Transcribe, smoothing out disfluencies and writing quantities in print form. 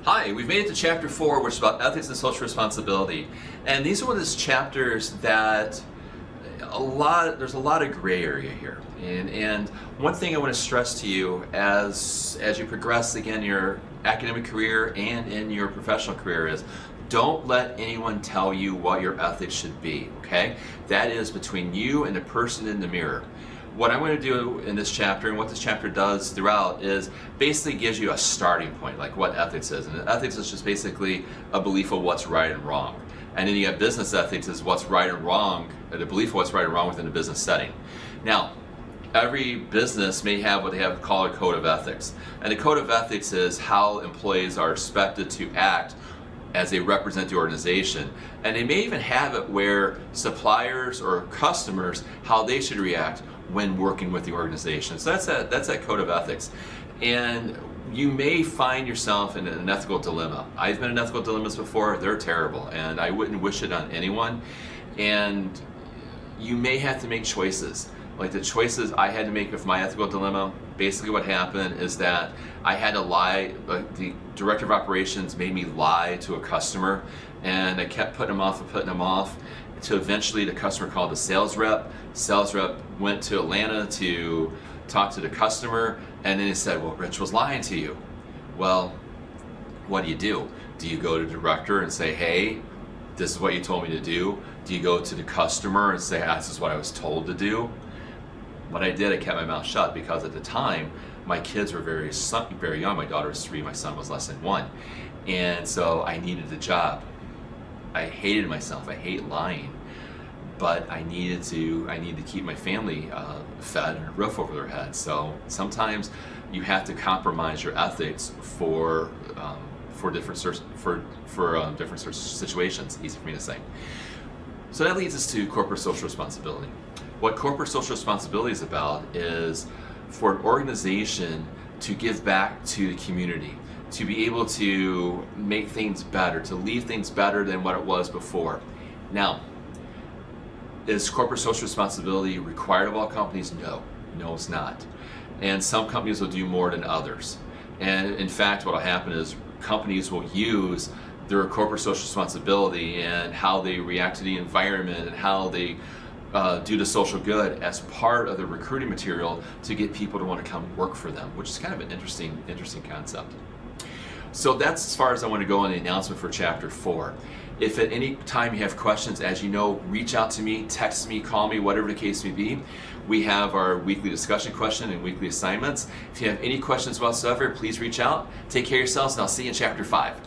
Hi, we've made it to chapter 4, which is about ethics and social responsibility. And these are one of those chapters that there's a lot of gray area here. And one thing I want to stress to you as you progress again in your academic career and in your professional career is don't let anyone tell you what your ethics should be, okay? That is between you and the person in the mirror. What I'm going to do in this chapter, and what this chapter does throughout, is basically gives you a starting point, like what ethics is. And ethics is just basically a belief of what's right and wrong. And then you have business ethics is what's right and wrong, the belief of what's right and wrong within a business setting. Now, every business may have what they have called a code of ethics. And the code of ethics is how employees are expected to act as they represent the organization. And they may even have it where suppliers or customers, how they should react when working with the organization. So that's that code of ethics. And you may find yourself in an ethical dilemma. I've been in ethical dilemmas before. They're terrible, and I wouldn't wish it on anyone. And you may have to make choices. Like the choices I had to make with my ethical dilemma, basically what happened is that I had to lie, the director of operations made me lie to a customer, and I kept putting them off, to eventually the customer called the sales rep. Sales rep went to Atlanta to talk to the customer, and then he said, well, Rich was lying to you. Well, what do you do? Do you go to the director and say, hey, this is what you told me to do? Do you go to the customer and say, this is what I was told to do? What I did, I kept my mouth shut, because at the time, my kids were very young. My daughter was 3, my son was less than 1. And so I needed the job. I hated myself. I hate lying. But I needed to keep my family fed and a roof over their heads. So sometimes you have to compromise your ethics for different situations. Easy for me to say. So that leads us to corporate social responsibility. What corporate social responsibility is about is for an organization to give back to the community, to be able to make things better, to leave things better than what it was before. Now, is corporate social responsibility required of all companies? No, it's not. And some companies will do more than others. And in fact, what will happen is companies will use their corporate social responsibility and how they react to the environment and how they do the social good as part of the recruiting material to get people to want to come work for them, which is kind of an interesting concept. So that's as far as I want to go on the announcement for chapter 4. If at any time you have questions, as you know, reach out to me, text me, call me, whatever the case may be. We have our weekly discussion question and weekly assignments. If you have any questions whatsoever, please reach out. Take care of yourselves, and I'll see you in chapter 5.